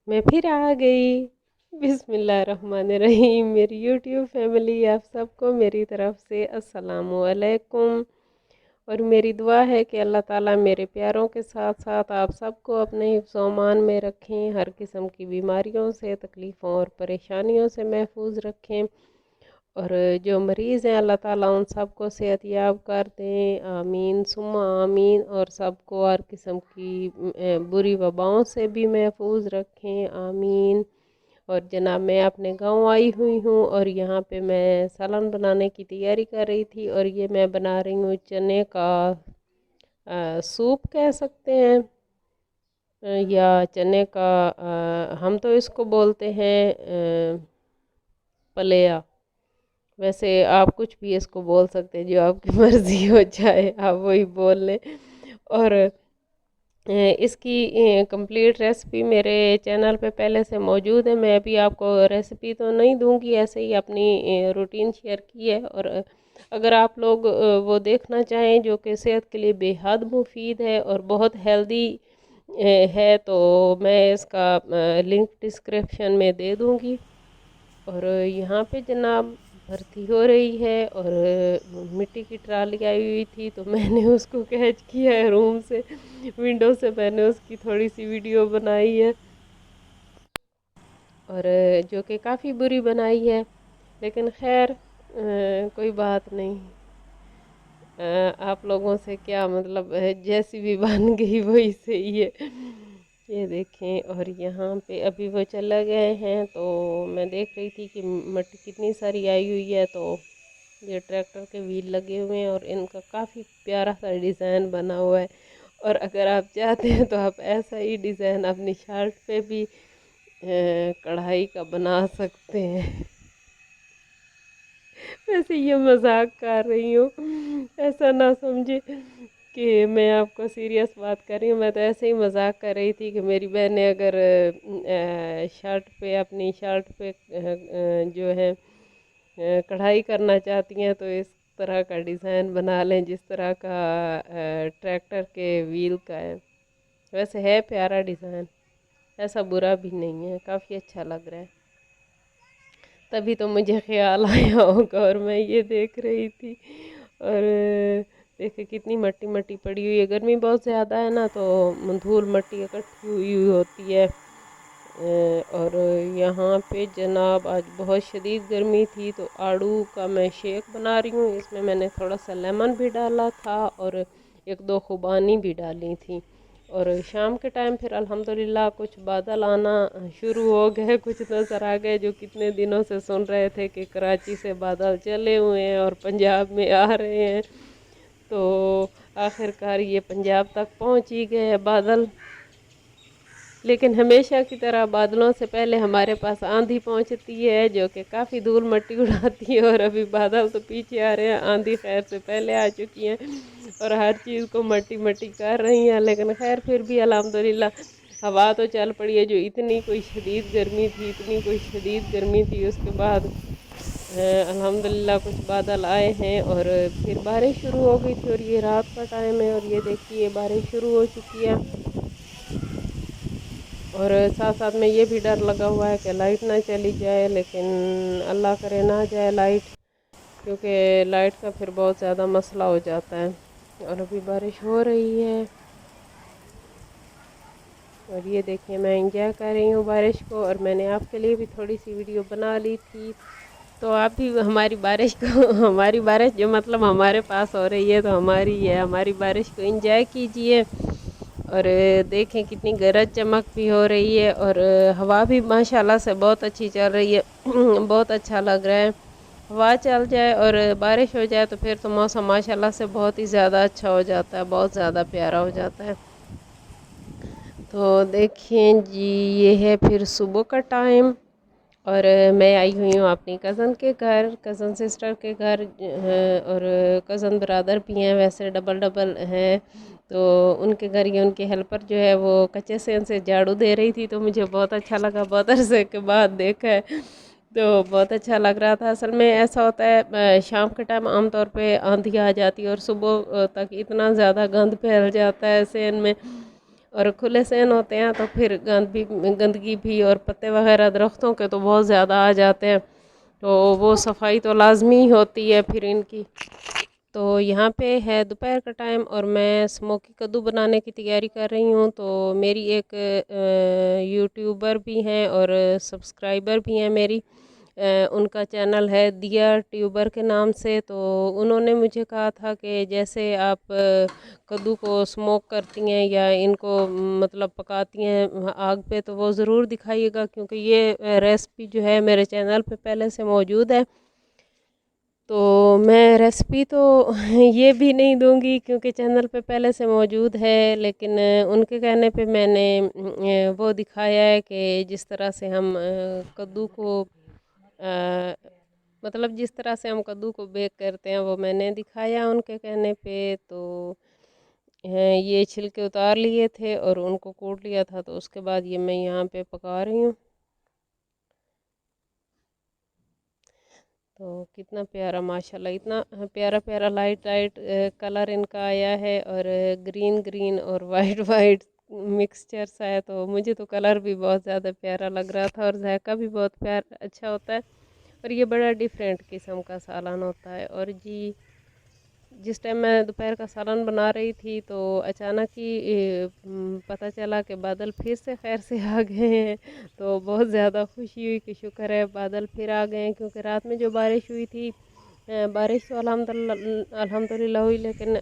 मैं फिर आ गई। बिस्मिल्लाहिर्रहमानिर्रहीम। मेरी यूट्यूब फैमिली, आप सबको मेरी तरफ से अस्सलामु अलैकुम। और मेरी दुआ है कि अल्लाह ताला मेरे प्यारों के साथ साथ आप सबको अपने हिफ्ज़ अमान में रखें, हर किस्म की बीमारियों से, तकलीफ़ों और परेशानियों से महफूज रखें। और जो मरीज़ हैं अल्लाह ताला उन सबको सेहतयाब कर दें, आमीन सुम्मा आमीन। और सबको हर किस्म की बुरी वबाओं से भी महफूज रखें, आमीन। और जनाब मैं अपने गांव आई हुई हूँ और यहाँ पे मैं सालन बनाने की तैयारी कर रही थी। और ये मैं बना रही हूँ चने का सूप कह सकते हैं, या चने का हम तो इसको बोलते हैं पलेया। वैसे आप कुछ भी इसको बोल सकते हैं, जो आपकी मर्ज़ी हो जाए आप वही बोल लें। और इसकी कंप्लीट रेसिपी मेरे चैनल पे पहले से मौजूद है। मैं अभी आपको रेसिपी तो नहीं दूंगी, ऐसे ही अपनी रूटीन शेयर की है। और अगर आप लोग वो देखना चाहें जो कि सेहत के लिए बेहद मुफीद है और बहुत हेल्दी है, तो मैं इसका लिंक डिस्क्रिप्शन में दे दूंगी। और यहाँ पे जनाब भर्ती हो रही है और मिट्टी की ट्राली आई हुई थी तो मैंने उसको कैच किया है रूम से, विंडो से मैंने उसकी थोड़ी सी वीडियो बनाई है। और जो कि काफ़ी बुरी बनाई है, लेकिन खैर कोई बात नहीं। आप लोगों से क्या मतलब है, जैसी भी बन गई वही सही है। ये देखें। और यहाँ पे अभी वो चले गए हैं तो मैं देख रही थी कि मट्टी कितनी सारी आई हुई है। तो ये ट्रैक्टर के व्हील लगे हुए हैं और इनका काफ़ी प्यारा सा डिज़ाइन बना हुआ है। और अगर आप चाहते हैं तो आप ऐसा ही डिज़ाइन अपनी शर्ट पे भी कढ़ाई का बना सकते हैं। वैसे ये मजाक कर रही हूँ, ऐसा ना समझे कि मैं आपको सीरियस बात कर रही हूँ। मैं तो ऐसे ही मजाक कर रही थी कि मेरी बहनें अगर शर्ट पे, अपनी शर्ट पे जो है कढ़ाई करना चाहती हैं तो इस तरह का डिज़ाइन बना लें जिस तरह का ट्रैक्टर के व्हील का है। वैसे है प्यारा डिज़ाइन, ऐसा बुरा भी नहीं है, काफ़ी अच्छा लग रहा है। तभी तो मुझे ख्याल आया होगा और मैं ये देख रही थी। और देखे कितनी मट्टी मट्टी पड़ी हुई है, गर्मी बहुत ज़्यादा है ना, तो धूल मट्टी इकट्ठी हुई हुई होती है। और यहाँ पे जनाब आज बहुत शदीद गर्मी थी तो आड़ू का मैं शेक बना रही हूँ। इसमें मैंने थोड़ा सा लेमन भी डाला था और एक दो खुबानी भी डाली थी। और शाम के टाइम फिर अल्हम्दुलिल्लाह कुछ बादल आना शुरू हो गए, कुछ नज़र आ गए। जो कितने दिनों से सुन रहे थे कि कराची से बादल चले हुए हैं और पंजाब में आ रहे हैं, तो आखिरकार ये पंजाब तक पहुंच ही गए बादल। लेकिन हमेशा की तरह बादलों से पहले हमारे पास आंधी पहुंचती है जो कि काफ़ी धूल मट्टी उड़ाती है। और अभी बादल तो पीछे आ रहे हैं, आंधी खैर से पहले आ चुकी हैं और हर चीज़ को मट्टी मट्टी कर रही हैं। लेकिन खैर फिर भी अल्हम्दुलिल्लाह हवा तो चल पड़ी है। जो इतनी कोई शदीद गर्मी थी, इतनी कोई शदीद गर्मी थी, उसके बाद अल्हम्दुलिल्लाह कुछ बादल आए हैं और फिर बारिश शुरू हो गई थी। और ये रात का टाइम है और ये देखिए बारिश शुरू हो चुकी है। और साथ साथ में ये भी डर लगा हुआ है कि लाइट ना चली जाए, लेकिन अल्लाह करे ना जाए लाइट, क्योंकि लाइट का फिर बहुत ज़्यादा मसला हो जाता है। और अभी बारिश हो रही है और ये देखिए मैं इंजॉय कर रही हूँ बारिश को। और मैंने आपके लिए भी थोड़ी सी वीडियो बना ली थी, तो आप भी हमारी बारिश को हमारी बारिश जो मतलब हमारे पास हो रही है तो हमारी है, हमारी बारिश को इंजॉय कीजिए। और देखें कितनी गरज चमक भी हो रही है और हवा भी माशाल्लाह से बहुत अच्छी चल रही है। बहुत अच्छा लग रहा है। हवा चल जाए और बारिश हो जाए तो फिर तो मौसम माशाल्लाह से बहुत ही ज़्यादा अच्छा हो जाता है, बहुत ज़्यादा प्यारा हो जाता है। तो देखिए जी, ये है फिर सुबह का टाइम और मैं आई हुई हूँ अपनी कज़न के घर, कज़न सिस्टर के घर। और कज़न ब्रदर भी हैं, वैसे डबल डबल हैं। तो उनके घर ये उनके हेल्पर जो है वो कच्चे सेन से झाड़ू दे रही थी, तो मुझे बहुत अच्छा लगा। बहुत अरसे के बाद देखा है तो बहुत अच्छा लग रहा था। असल में ऐसा होता है शाम के टाइम आमतौर पे आंधी आ जाती है और सुबह तक इतना ज़्यादा गंद फैल जाता है सेन में। और खुले सहन होते हैं तो फिर गंदगी भी और पत्ते वगैरह दरख्तों के तो बहुत ज़्यादा आ जाते हैं, तो वो सफाई तो लाजमी होती है फिर इनकी। तो यहाँ पे है दोपहर का टाइम और मैं स्मोकी कद्दू बनाने की तैयारी कर रही हूँ। तो मेरी एक यूट्यूबर भी हैं और सब्सक्राइबर भी हैं मेरी, उनका चैनल है दिया ट्यूबर के नाम से। तो उन्होंने मुझे कहा था कि जैसे आप कद्दू को स्मोक करती हैं या इनको मतलब पकाती हैं आग पे, तो वो ज़रूर दिखाइएगा, क्योंकि ये रेसिपी जो है मेरे चैनल पे पहले से मौजूद है। तो मैं रेसिपी तो ये भी नहीं दूंगी क्योंकि चैनल पे पहले से मौजूद है, लेकिन उनके कहने पे मैंने वो दिखाया है कि जिस तरह से हम कद्दू को मतलब जिस तरह से हम कद्दू को बेक करते हैं वो मैंने दिखाया उनके कहने पे। तो ये छिलके उतार लिए थे और उनको कूट लिया था, तो उसके बाद ये मैं यहाँ पे पका रही हूँ। तो कितना प्यारा माशाल्लाह, इतना प्यारा प्यारा लाइट लाइट कलर इनका आया है, और ग्रीन ग्रीन और वाइट वाइट मिक्सचर सा है। तो मुझे तो कलर भी बहुत ज़्यादा प्यारा लग रहा था और जायका भी बहुत अच्छा होता है, और ये बड़ा डिफरेंट किस्म का सालन होता है। और जी जिस टाइम मैं दोपहर का सालन बना रही थी तो अचानक ही पता चला कि बादल फिर से खैर से आ गए हैं। तो बहुत ज़्यादा खुशी हुई कि शुक्र है बादल फिर आ गए हैं, क्योंकि रात में जो बारिश हुई थी, बारिश तो अल्हम्दुलिल्लाह हुई, लेकिन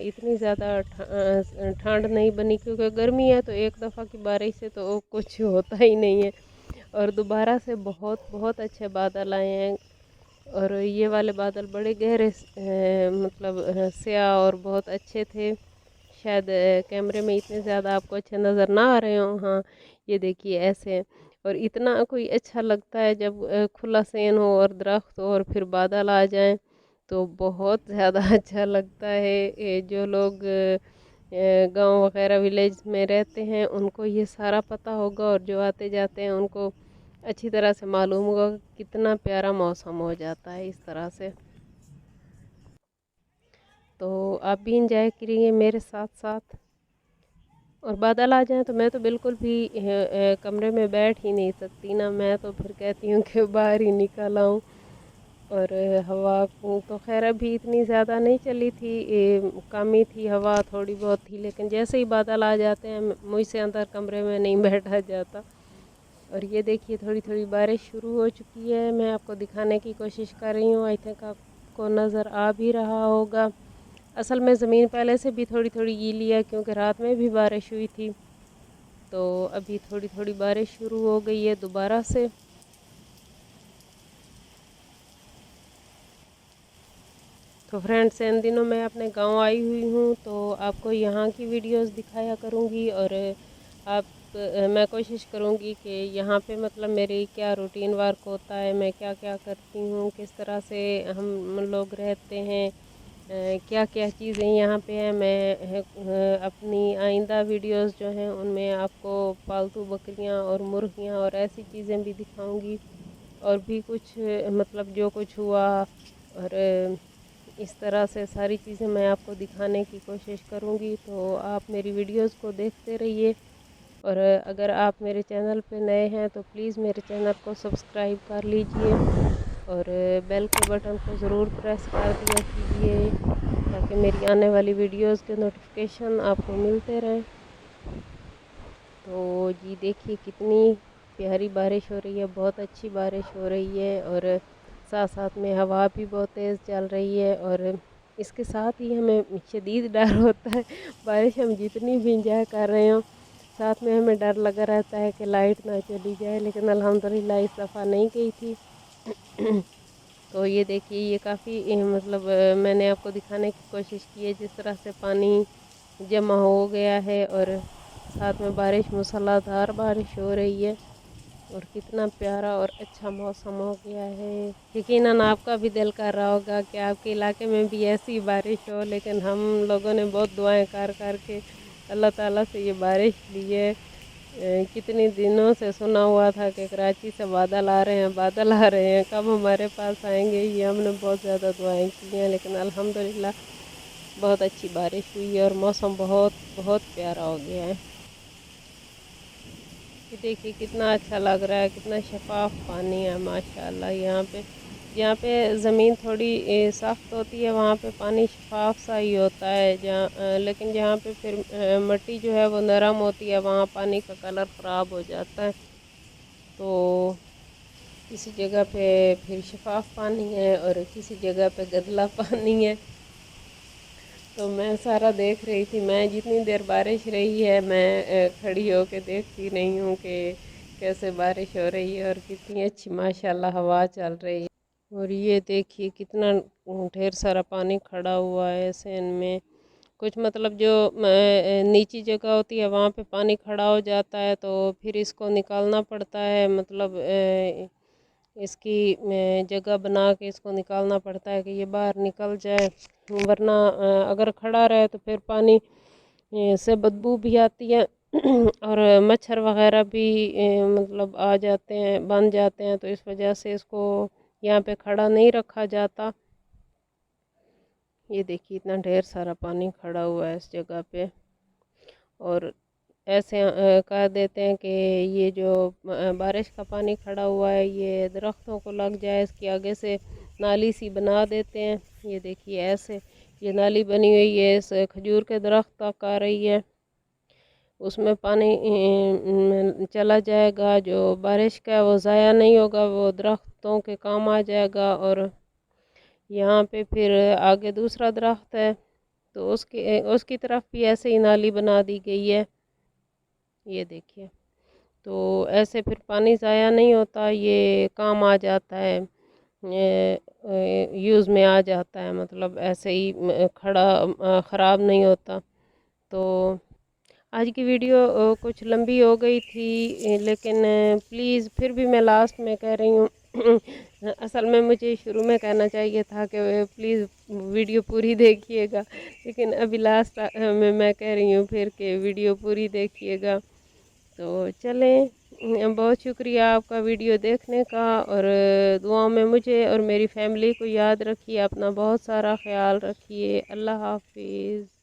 इतनी ज़्यादा ठंड नहीं बनी, क्योंकि गर्मी है तो एक दफ़ा की बारिश से तो कुछ होता ही नहीं है। और दोबारा से बहुत बहुत अच्छे बादल आए हैं, और ये वाले बादल बड़े गहरे मतलब स्याह और बहुत अच्छे थे। शायद कैमरे में इतने ज़्यादा आपको अच्छे नज़र ना आ रहे हों। हाँ, ये देखिए ऐसे हैं। और इतना कोई अच्छा लगता है जब खुला सेन हो और दरख्त हो और फिर बादल आ जाएं, तो बहुत ज़्यादा अच्छा लगता है। जो लोग गांव वगैरह विलेज में रहते हैं उनको ये सारा पता होगा, और जो आते जाते हैं उनको अच्छी तरह से मालूम होगा कि कितना प्यारा मौसम हो जाता है इस तरह से। तो आप भी इंजॉय करिए मेरे साथ साथ। और बादल आ जाएं तो मैं तो बिल्कुल भी कमरे में बैठ ही नहीं सकती ना, मैं तो फिर कहती हूँ कि बाहर ही निकल आऊँ। और हवा तो खैर अभी इतनी ज़्यादा नहीं चली थी, कम ही थी, हवा थोड़ी बहुत थी, लेकिन जैसे ही बादल आ जाते हैं मुझसे अंदर कमरे में नहीं बैठा जाता। और ये देखिए थोड़ी थोड़ी बारिश शुरू हो चुकी है, मैं आपको दिखाने की कोशिश कर रही हूँ। आई थिंक आपको नज़र आ भी रहा होगा। असल में ज़मीन पहले से भी थोड़ी थोड़ी गीली है, क्योंकि रात में भी बारिश हुई थी। तो अभी थोड़ी थोड़ी बारिश शुरू हो गई है दोबारा से। तो फ्रेंड्स, इन दिनों मैं अपने गांव आई हुई हूँ, तो आपको यहाँ की वीडियोस दिखाया करूँगी, और आप मैं कोशिश करूँगी कि यहाँ पे मतलब मेरी क्या रूटीन वर्क होता है, मैं क्या क्या करती हूँ, किस तरह से हम लोग रहते हैं, क्या क्या चीज़ें यहाँ पे हैं। मैं अपनी आइंदा वीडियोस जो हैं उनमें आपको पालतू बकरियाँ और मुर्गियाँ और ऐसी चीज़ें भी दिखाऊँगी, और भी कुछ मतलब जो कुछ हुआ, और इस तरह से सारी चीज़ें मैं आपको दिखाने की कोशिश करूँगी। तो आप मेरी वीडियोस को देखते रहिए, और अगर आप मेरे चैनल पे नए हैं तो प्लीज़ मेरे चैनल को सब्सक्राइब कर लीजिए, और बेल के बटन को ज़रूर प्रेस कर दिया कीजिए, ताकि मेरी आने वाली वीडियोस के नोटिफिकेशन आपको मिलते रहें। तो जी देखिए कितनी प्यारी बारिश हो रही है, बहुत अच्छी बारिश हो रही है, और साथ साथ में हवा भी बहुत तेज़ चल रही है। और इसके साथ ही हमें शदीद डर होता है, बारिश हम जितनी भी इंजॉय कर रहे हो, साथ में हमें डर लगा रहता है कि लाइट ना चली जाए, लेकिन अल्हम्दुलिल्लाह इस दफ़ा नहीं गई थी। तो ये देखिए ये काफ़ी मतलब मैंने आपको दिखाने की कोशिश की है जिस तरह से पानी जमा हो गया है, और साथ में बारिश मूसलाधार बारिश हो रही है, और कितना प्यारा और अच्छा मौसम हो गया है। यकीनन आपका भी दिल कर रहा होगा कि आपके इलाके में भी ऐसी बारिश हो, लेकिन हम लोगों ने बहुत दुआएं कर कर के अल्लाह ताला से ये बारिश ली है। कितने दिनों से सुना हुआ था कि कराची से बादल आ रहे हैं, बादल आ रहे हैं, कब हमारे पास आएंगे, ये हमने बहुत ज़्यादा दुआएं की हैं, लेकिन अल्हम्दुलिल्लाह बहुत अच्छी बारिश हुई है और मौसम बहुत बहुत प्यारा हो गया है। یہ دیکھیے کتنا اچھا لگ رہا ہے، کتنا شفاف پانی ہے ماشاءاللہ۔ جہاں پہ زمین تھوڑی سخت ہوتی ہے وہاں پہ پانی شفاف سا ہی ہوتا ہے، لیکن جہاں پہ پھر مٹی جو ہے وہ نرم ہوتی ہے وہاں پانی کا کلر خراب ہو جاتا ہے۔ تو کسی جگہ پہ پھر شفاف پانی ہے اور کسی جگہ پہ گدلا پانی ہے۔ تو میں سارا دیکھ رہی تھی، میں جتنی دیر بارش رہی ہے میں کھڑی ہو کے دیکھتی رہی ہوں کہ کیسے بارش ہو رہی ہے اور کتنی اچھی ماشاءاللہ ہوا چل رہی ہے۔ اور یہ دیکھیے کتنا ڈھیر سارا پانی کھڑا ہوا ہے سین میں۔ کچھ مطلب جو نیچی جگہ ہوتی ہے وہاں پہ پانی کھڑا ہو جاتا ہے تو پھر اس کو نکالنا پڑتا ہے، مطلب اس کی جگہ بنا کے اس کو نکالنا پڑتا ہے کہ یہ باہر نکل جائے، ورنہ اگر کھڑا رہے تو پھر پانی سے بدبو بھی آتی ہے اور مچھر وغیرہ بھی مطلب آ جاتے ہیں، بن جاتے ہیں، تو اس وجہ سے اس کو یہاں پہ کھڑا نہیں رکھا جاتا۔ یہ دیکھیے اتنا ڈھیر سارا پانی کھڑا ہوا ہے اس جگہ پہ، اور ایسے کہہ دیتے ہیں کہ یہ جو بارش کا پانی کھڑا ہوا ہے یہ درختوں کو لگ جائے اس کی آگے سے نالی سی بنا دیتے ہیں۔ یہ دیکھیے ایسے یہ نالی بنی ہوئی ہے، اس کھجور کے درخت تک آ رہی ہے، اس میں پانی چلا جائے گا، جو بارش کا ہے وہ ضائع نہیں ہوگا، وہ درختوں کے کام آ جائے گا۔ اور یہاں پہ پھر آگے دوسرا درخت ہے تو اس کی طرف بھی ایسے ہی نالی بنا دی گئی ہے۔ یہ دیکھیے تو ایسے پھر پانی ضائع نہیں ہوتا، یہ کام آ جاتا ہے، یوز میں آ جاتا ہے، مطلب ایسے ہی کھڑا خراب نہیں ہوتا۔ تو آج کی ویڈیو کچھ لمبی ہو گئی تھی، لیکن پلیز پھر بھی میں لاسٹ میں کہہ رہی ہوں اصل میں مجھے شروع میں کہنا چاہیے تھا کہ پلیز ویڈیو پوری دیکھیے گا، لیکن ابھی لاسٹ میں کہہ رہی ہوں پھر کہ ویڈیو پوری دیکھیے گا۔ تو چلیں، بہت شکریہ آپ کا ویڈیو دیکھنے کا، اور دعاؤں میں مجھے اور میری فیملی کو یاد رکھیے، اپنا بہت سارا خیال رکھیے۔ اللہ حافظ۔